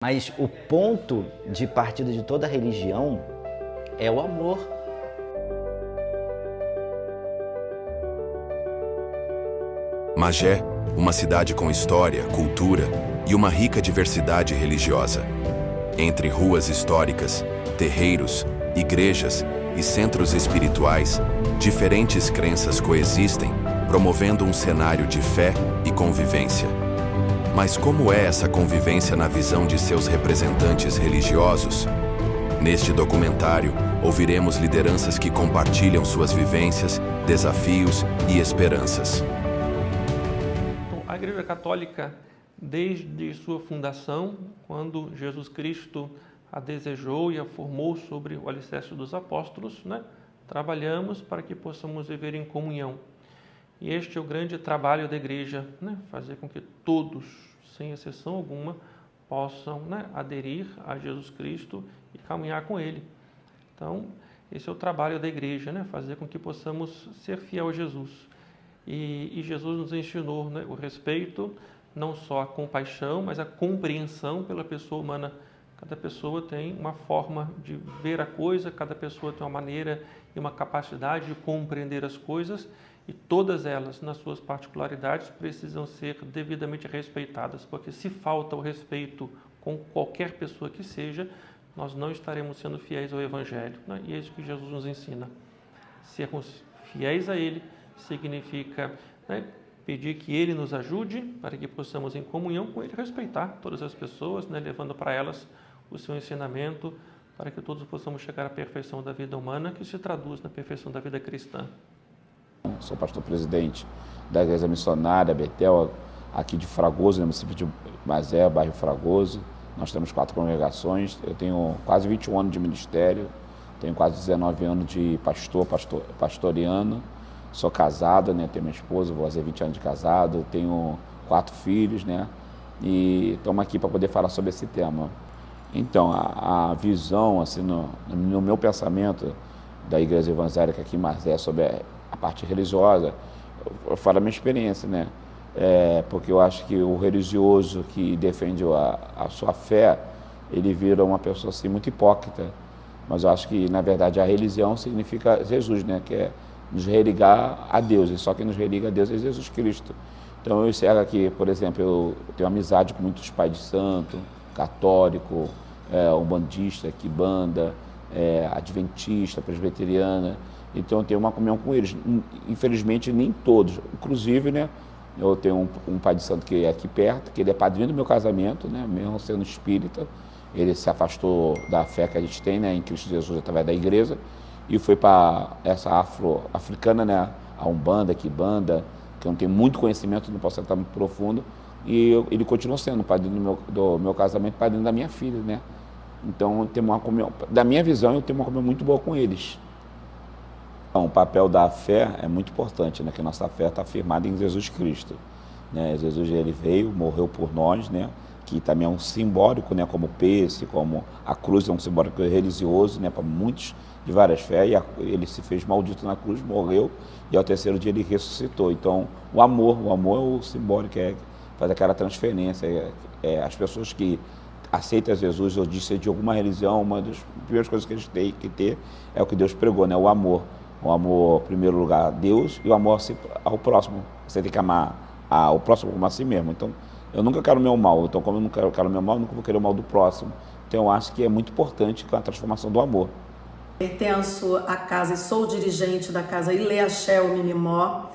Mas o ponto de partida de toda religião é o amor. Magé, uma cidade com história, cultura e uma rica diversidade religiosa. Entre ruas históricas, terreiros, igrejas e centros espirituais, diferentes crenças coexistem, promovendo um cenário de fé e convivência. Mas como é essa convivência na visão de seus representantes religiosos? Neste documentário, ouviremos lideranças que compartilham suas vivências, desafios e esperanças. A Igreja Católica, desde sua fundação, quando Jesus Cristo a desejou e a formou sobre o alicerce dos apóstolos, trabalhamos para que possamos viver em comunhão. E este é o grande trabalho da Igreja, fazer com que todos, sem exceção alguma, possam aderir a Jesus Cristo e caminhar com Ele. Então, esse é o trabalho da Igreja, fazer com que possamos ser fiel a Jesus. E Jesus nos ensinou o respeito, não só a compaixão, mas a compreensão pela pessoa humana. Cada pessoa tem uma forma de ver a coisa, cada pessoa tem uma maneira e uma capacidade de compreender as coisas, e todas elas, nas suas particularidades, precisam ser devidamente respeitadas, porque se falta o respeito com qualquer pessoa que seja, nós não estaremos sendo fiéis ao Evangelho. E é isso que Jesus nos ensina. Sermos fiéis a Ele significa pedir que Ele nos ajude para que possamos, em comunhão com Ele, respeitar todas as pessoas, levando para elas o seu ensinamento, para que todos possamos chegar à perfeição da vida humana, que se traduz na perfeição da vida cristã. Sou pastor-presidente da Igreja Missionária Betel, aqui de Fragoso, no município de Magé, bairro Fragoso. Nós temos 4 congregações, eu tenho quase 21 anos de ministério, tenho quase 19 anos de pastoreando, sou casado, tenho minha esposa, vou fazer 20 anos de casado, tenho 4 filhos, e estamos aqui para poder falar sobre esse tema. Então, a visão, assim, no meu pensamento da Igreja Evangélica aqui em Magé sobre a parte religiosa, eu falo a minha experiência, porque eu acho que o religioso que defende a sua fé, ele vira uma pessoa assim muito hipócrita, mas eu acho que na verdade a religião significa Jesus, que é nos religar a Deus, e só quem nos religa a Deus é Jesus Cristo. Então eu enxergo aqui, por exemplo, eu tenho amizade com muitos pais de santo, católico, umbandista, quibanda, adventista, presbiteriana. Então eu tenho uma comunhão com eles. Infelizmente nem todos, inclusive, eu tenho um pai de santo que é aqui perto, que ele é padrinho do meu casamento, mesmo sendo espírita. Ele se afastou da fé que a gente tem, em Cristo Jesus, através da igreja, e foi para essa afro-africana, a umbanda, quibanda, que eu não tenho muito conhecimento, não posso entrar muito profundo, e ele continua sendo padrinho do meu casamento, padrinho da minha filha, Então, tem uma comunhão, da minha visão, eu tenho uma comunhão muito boa com eles. Então, o papel da fé é muito importante, que a nossa fé está firmada em Jesus Cristo. Jesus, ele veio, morreu por nós, que também é um simbólico, como o peixe, como a cruz é um simbólico religioso, para muitos de várias fés, e ele se fez maldito na cruz, morreu, e ao 3º dia ele ressuscitou. Então, o amor é o simbólico, faz aquela transferência. As pessoas que aceitam Jesus ou dizem de alguma religião, uma das primeiras coisas que eles têm que ter é o que Deus pregou, o amor. O amor, em primeiro lugar, a Deus, e o amor ao próximo. Você tem que amar o próximo como a si mesmo. Então, eu nunca quero o meu mal. Então, como eu nunca quero o meu mal, eu nunca vou querer o mal do próximo. Então, eu acho que é muito importante com a transformação do amor. Pertenço à casa e sou dirigente da casa Ileaxel Mimimó,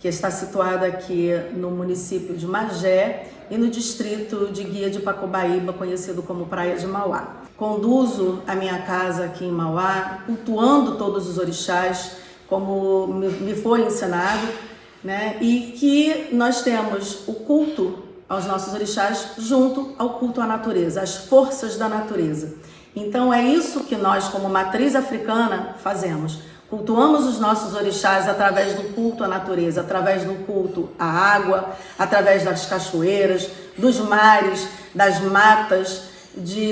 que está situada aqui no município de Magé e no distrito de Guia de Pacobaíba, conhecido como Praia de Mauá. Conduzo a minha casa aqui em Mauá, cultuando todos os orixás, como me foi ensinado, e que nós temos o culto aos nossos orixás junto ao culto à natureza, às forças da natureza. Então é isso que nós, como matriz africana, fazemos. Cultuamos os nossos orixás através do culto à natureza, através do culto à água, através das cachoeiras, dos mares, das matas,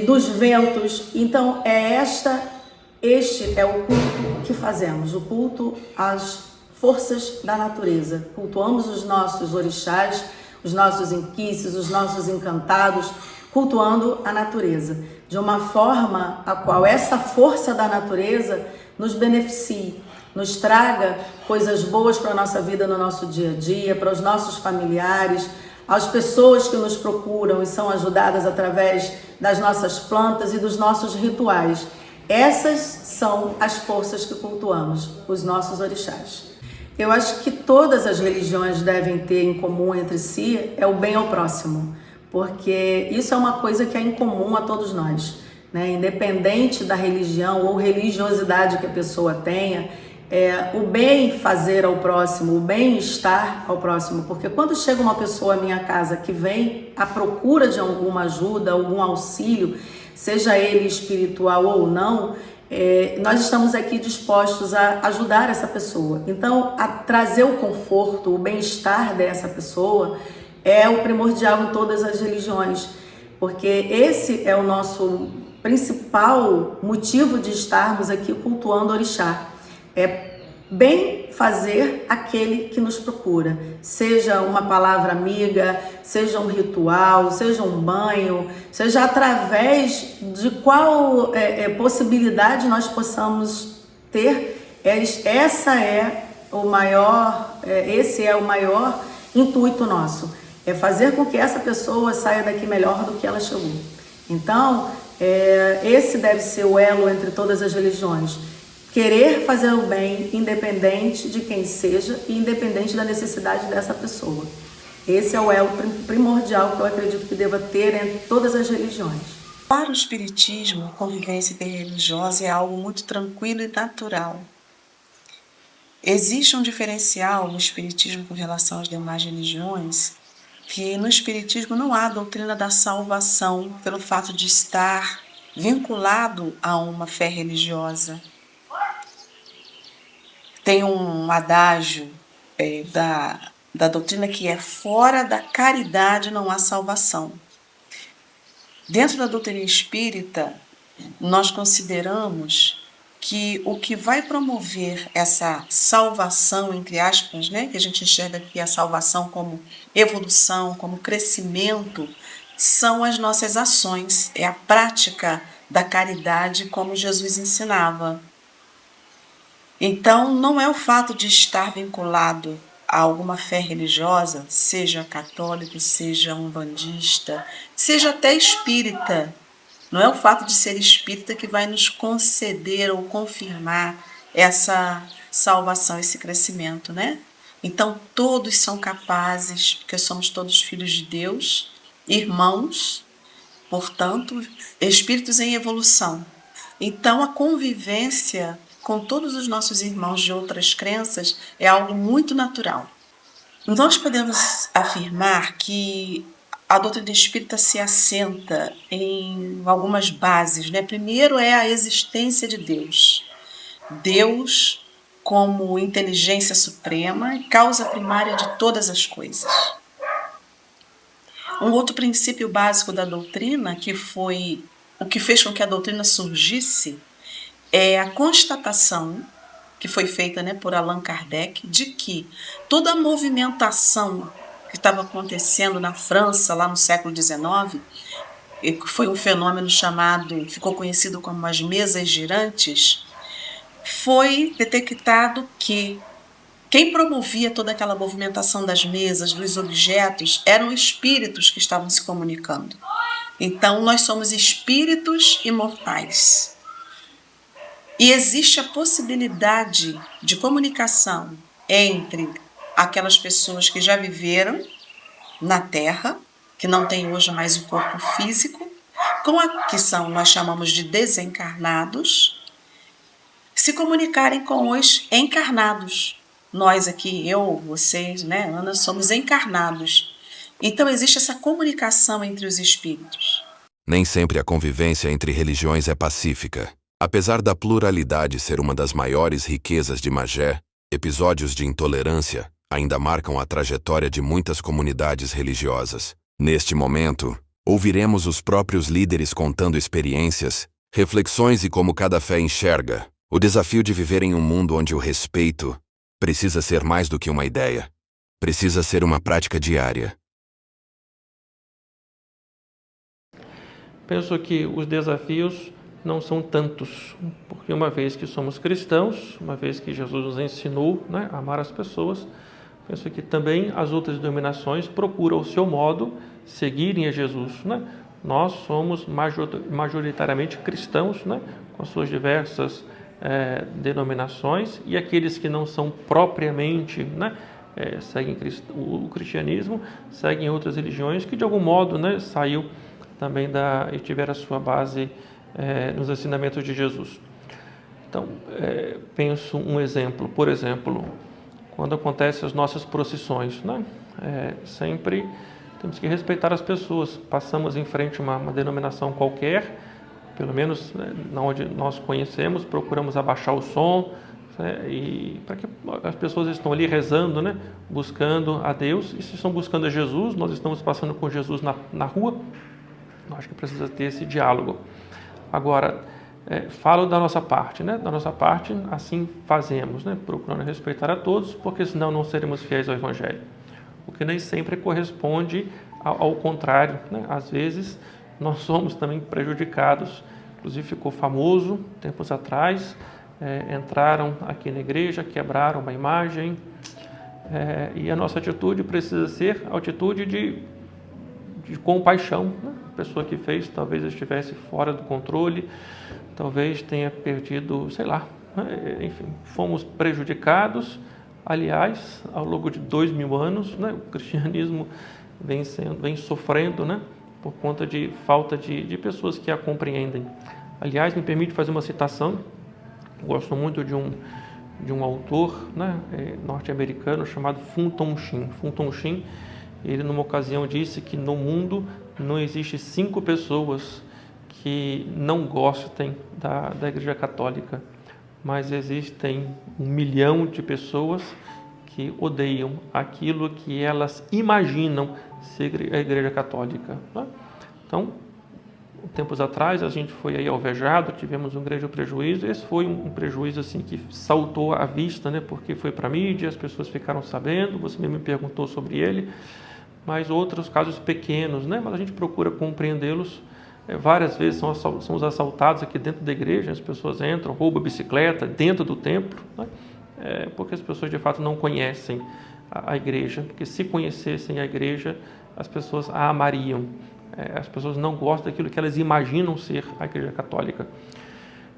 dos ventos. Então este é o culto que fazemos, o culto às forças da natureza. Cultuamos os nossos orixás, os nossos inquices, os nossos encantados, cultuando a natureza, de uma forma a qual essa força da natureza nos beneficie, nos traga coisas boas para a nossa vida no nosso dia a dia, para os nossos familiares, às pessoas que nos procuram e são ajudadas através das nossas plantas e dos nossos rituais. Essas são as forças que cultuamos, os nossos orixás. Eu acho que todas as religiões devem ter em comum entre si é o bem ao próximo, porque isso é uma coisa que é incomum a todos nós, né? Independente da religião ou religiosidade que a pessoa tenha, o bem fazer ao próximo, o bem-estar ao próximo, porque quando chega uma pessoa à minha casa que vem à procura de alguma ajuda, algum auxílio, seja ele espiritual ou não, nós estamos aqui dispostos a ajudar essa pessoa. Então, a trazer o conforto, o bem-estar dessa pessoa é o primordial em todas as religiões, porque esse é o nosso principal motivo de estarmos aqui cultuando o orixá. É bem fazer aquele que nos procura, seja uma palavra amiga, seja um ritual, seja um banho, seja através de qual possibilidade nós possamos ter. Esse é o maior intuito nosso, é fazer com que essa pessoa saia daqui melhor do que ela chegou. Então, esse deve ser o elo entre todas as religiões. Querer fazer o bem, independente de quem seja e independente da necessidade dessa pessoa. Esse é o elo primordial que eu acredito que deva ter entre todas as religiões. Para o Espiritismo, a convivência interreligiosa é algo muito tranquilo e natural. Existe um diferencial no Espiritismo com relação às demais religiões, que no Espiritismo não há a doutrina da salvação pelo fato de estar vinculado a uma fé religiosa. Tem um adágio da doutrina que é: fora da caridade não há salvação. Dentro da doutrina espírita, nós consideramos que o que vai promover essa salvação, entre aspas, né, que a gente enxerga aqui a salvação como evolução, como crescimento, são as nossas ações, é a prática da caridade como Jesus ensinava. Então, não é o fato de estar vinculado a alguma fé religiosa, seja católico, seja umbandista, seja até espírita. Não é o fato de ser espírita que vai nos conceder ou confirmar essa salvação, esse crescimento, né? Então, todos são capazes, porque somos todos filhos de Deus, irmãos, portanto, espíritos em evolução. Então, a convivência com todos os nossos irmãos de outras crenças é algo muito natural. Nós podemos afirmar que a doutrina espírita se assenta em algumas bases, né? Primeiro é a existência de Deus. Deus como inteligência suprema e causa primária de todas as coisas. Um outro princípio básico da doutrina, que foi o que fez com que a doutrina surgisse, é a constatação que foi feita, né, por Allan Kardec, de que toda a movimentação que estava acontecendo na França lá no século XIX, foi um fenômeno ficou conhecido como as mesas girantes, foi detectado que quem promovia toda aquela movimentação das mesas, dos objetos, eram espíritos que estavam se comunicando. Então, nós somos espíritos imortais. E existe a possibilidade de comunicação entre aquelas pessoas que já viveram na Terra, que não têm hoje mais o corpo físico, nós chamamos de desencarnados, se comunicarem com os encarnados. Nós aqui, eu, vocês, né, Ana, somos encarnados. Então existe essa comunicação entre os espíritos. Nem sempre a convivência entre religiões é pacífica. Apesar da pluralidade ser uma das maiores riquezas de Magé, episódios de intolerância ainda marcam a trajetória de muitas comunidades religiosas. Neste momento, ouviremos os próprios líderes contando experiências, reflexões e como cada fé enxerga o desafio de viver em um mundo onde o respeito precisa ser mais do que uma ideia, precisa ser uma prática diária. penso que os desafios não são tantos, porque uma vez que somos cristãos, uma vez que Jesus nos ensinou, né, a amar as pessoas, penso que também as outras denominações procuram o seu modo seguirem a Jesus, né? Nós somos majoritariamente cristãos, né, com suas diversas denominações, e aqueles que não são propriamente, né, seguem o cristianismo, seguem outras religiões que de algum modo, né, saiu também e tiveram a sua base nos ensinamentos de Jesus. Então, penso um exemplo, por exemplo, quando acontecem as nossas procissões, né, sempre temos que respeitar as pessoas. Passamos em frente a uma denominação qualquer, pelo menos, né, onde nós conhecemos, procuramos abaixar o som, né, e para que as pessoas estão ali rezando, né, buscando a Deus, e se estão buscando a Jesus, nós estamos passando com Jesus na rua, eu acho que precisa ter esse diálogo. Agora, falo da nossa parte, né? Da nossa parte, assim fazemos, né? Procurando respeitar a todos, porque senão não seremos fiéis ao Evangelho. O que nem sempre corresponde ao contrário, né? Às vezes, nós somos também prejudicados. Inclusive, ficou famoso, tempos atrás, entraram aqui na igreja, quebraram uma imagem, e a nossa atitude precisa ser a atitude de compaixão, né? A pessoa que fez talvez estivesse fora do controle, talvez tenha perdido, sei lá, né? Enfim, fomos prejudicados. Aliás, ao longo de 2000 anos, né, o cristianismo vem sofrendo, né, por conta de falta de pessoas que a compreendem. Aliás, me permite fazer uma citação. Gosto muito de um autor, né, norte-americano chamado Fulton Sheen. Fulton Sheen, ele numa ocasião disse que no mundo não existe 5 pessoas que não gostem da Igreja Católica, mas existem 1 milhão de pessoas que odeiam aquilo que elas imaginam ser a Igreja Católica, né? Então, tempos atrás a gente foi aí alvejado, tivemos um grande prejuízo. Esse foi um prejuízo assim que saltou à vista, né? Porque foi para a mídia, as pessoas ficaram sabendo, você mesmo me perguntou sobre ele. Mas outros casos pequenos, né? Mas a gente procura compreendê-los. Várias vezes somos assaltados aqui dentro da igreja, as pessoas entram, roubam a bicicleta dentro do templo, né? Porque as pessoas de fato não conhecem a igreja, porque se conhecessem a igreja, as pessoas a amariam. As pessoas não gostam daquilo que elas imaginam ser a Igreja Católica.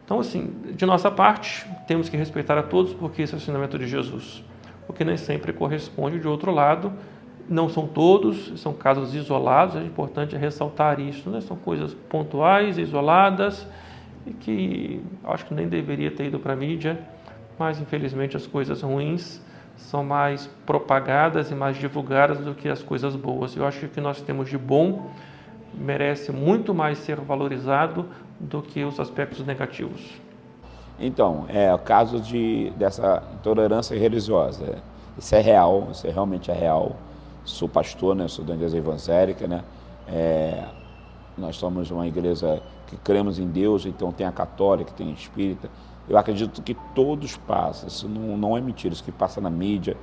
Então, assim, de nossa parte, temos que respeitar a todos, porque esse é o ensinamento de Jesus. O que nem sempre corresponde de outro lado. Não são todos, são casos isolados, é importante ressaltar isso, né? São coisas pontuais, isoladas, e que acho que nem deveria ter ido para a mídia, mas infelizmente as coisas ruins são mais propagadas e mais divulgadas do que as coisas boas. Eu acho que o que nós temos de bom merece muito mais ser valorizado do que os aspectos negativos. Então, o caso dessa intolerância religiosa, isso é real, isso realmente é real. Sou pastor, né? Sou da igreja evangélica, né? Nós somos uma igreja que cremos em Deus, então tem a católica, tem a espírita. Eu acredito que todos passam, isso não é mentira, isso que passa na mídia,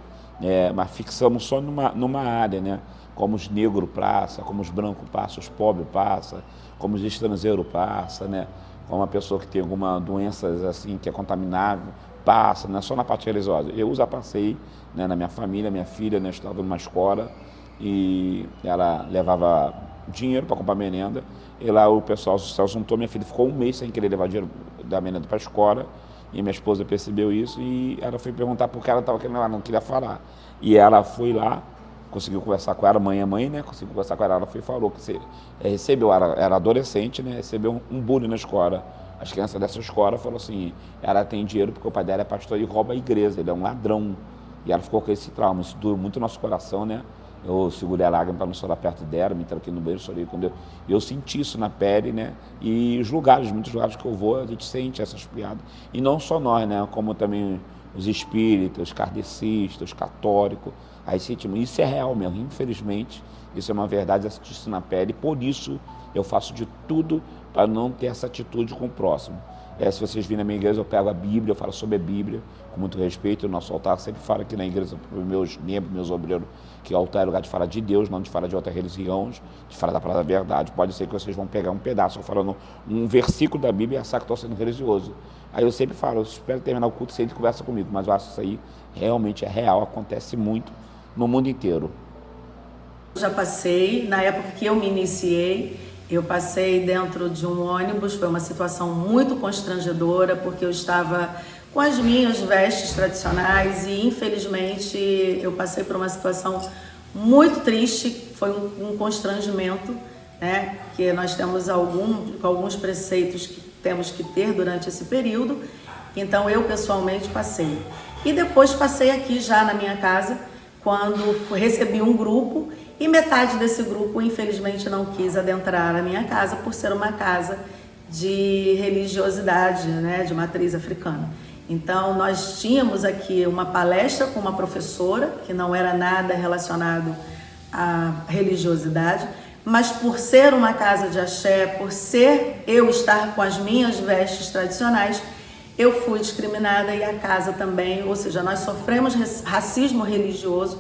mas fixamos só numa área, né? Como os negros passam, como os brancos passam, os pobres passam, como os estrangeiros passam, né? Como uma pessoa que tem alguma doença assim, que é contaminável, passa, não é só na parte religiosa. Eu já passei, né, na minha família, minha filha, né, estava numa escola e ela levava dinheiro para comprar merenda, e lá o pessoal social juntou, minha filha ficou 1 mês sem querer levar dinheiro da merenda para a escola, e minha esposa percebeu isso e ela foi perguntar por que ela estava querendo, ela não queria falar. E ela foi lá, conseguiu conversar com ela, mãe, né, conseguiu conversar com ela, ela foi e falou que recebeu, era adolescente, né, recebeu um bullying na escola. As crianças dessa escola falaram assim, ela tem dinheiro porque o pai dela é pastor e rouba a igreja, ele é um ladrão. E ela ficou com esse trauma, isso doeu muito no nosso coração, né? Eu segurei a lágrima para não chorar perto dela, me tranquei no banheiro, chorei com Deus. E eu senti isso na pele, né? E os lugares, muitos lugares que eu vou, a gente sente essas piadas. E não só nós, né? Como também os espíritas, os kardecistas, os católicos. Aí sentimos, isso é real mesmo, infelizmente, isso é uma verdade, eu senti isso na pele. E por isso eu faço de tudo para não ter essa atitude com o próximo. Se vocês virem na minha igreja, eu pego a Bíblia, eu falo sobre a Bíblia, com muito respeito. O nosso altar sempre fala aqui na igreja, para os meus membros, meus obreiros, que o altar é lugar de falar de Deus, não de falar de outra religião, de falar da palavra da verdade. Pode ser que vocês vão pegar um pedaço, falando um versículo da Bíblia e achar que estou sendo religioso. Aí eu sempre falo, eu espero terminar o culto, você conversa comigo, mas eu acho que isso aí realmente é real, acontece muito no mundo inteiro. Já passei, na época que eu me iniciei, eu passei dentro de um ônibus, foi uma situação muito constrangedora, porque eu estava com as minhas vestes tradicionais e, infelizmente, eu passei por uma situação muito triste, foi um constrangimento, né, que nós temos alguns preceitos que temos que ter durante esse período, então eu pessoalmente passei. E depois passei aqui já na minha casa, quando recebi um grupo, e metade desse grupo, infelizmente, não quis adentrar a minha casa por ser uma casa de religiosidade, né, de matriz africana. Então, nós tínhamos aqui uma palestra com uma professora, que não era nada relacionado à religiosidade, mas por ser uma casa de axé, por ser eu estar com as minhas vestes tradicionais, eu fui discriminada e a casa também, ou seja, nós sofremos racismo religioso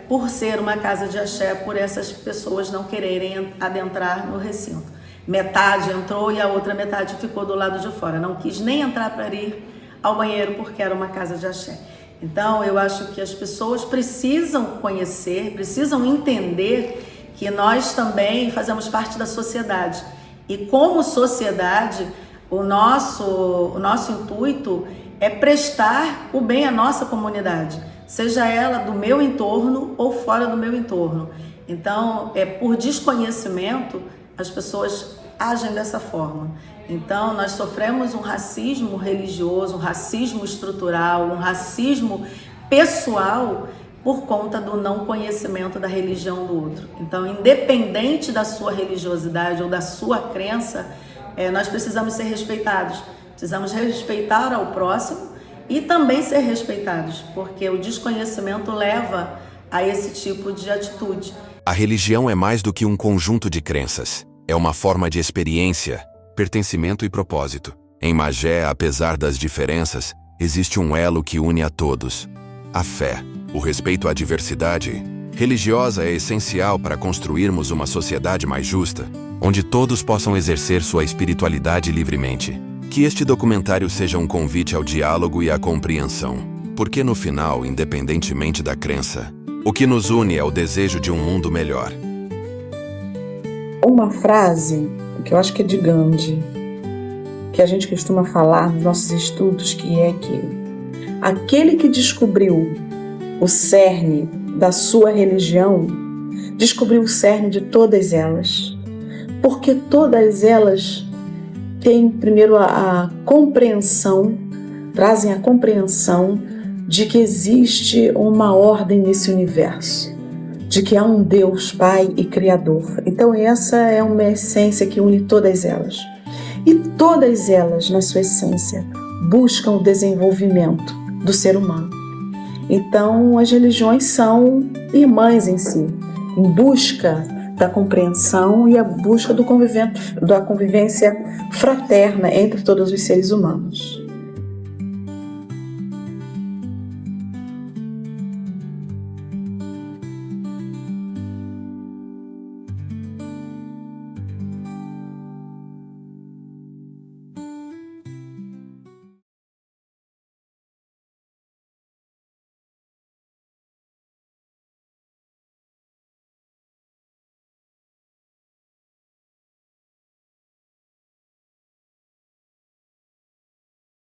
por ser uma casa de axé, por essas pessoas não quererem adentrar no recinto. Metade entrou e a outra metade ficou do lado de fora, não quis nem entrar para ir ao banheiro porque era uma casa de axé. Então eu acho que as pessoas precisam conhecer, precisam entender que nós também fazemos parte da sociedade e como sociedade o nosso intuito é prestar o bem à nossa comunidade, seja ela do meu entorno ou fora do meu entorno. Então, por desconhecimento, as pessoas agem dessa forma. Então, nós sofremos um racismo religioso, um racismo estrutural, um racismo pessoal por conta do não conhecimento da religião do outro. Então, independente da sua religiosidade ou da sua crença, nós precisamos ser respeitados. Precisamos respeitar ao próximo e também ser respeitados, porque o desconhecimento leva a esse tipo de atitude. A religião é mais do que um conjunto de crenças. É uma forma de experiência, pertencimento e propósito. Em Magé, apesar das diferenças, existe um elo que une a todos: a fé. O respeito à diversidade religiosa é essencial para construirmos uma sociedade mais justa, onde todos possam exercer sua espiritualidade livremente. Que este documentário seja um convite ao diálogo e à compreensão, porque no final, independentemente da crença, o que nos une é o desejo de um mundo melhor. Uma frase que eu acho que é de Gandhi, que a gente costuma falar nos nossos estudos, que é que aquele que descobriu o cerne da sua religião, descobriu o cerne de todas elas, porque todas elas têm primeiro a compreensão, trazem a compreensão de que existe uma ordem nesse universo, de que há um Deus Pai e Criador. Então essa é uma essência que une todas elas. E todas elas, na sua essência, buscam o desenvolvimento do ser humano. Então as religiões são irmãs em si, em busca da compreensão e a busca da convivência fraterna entre todos os seres humanos.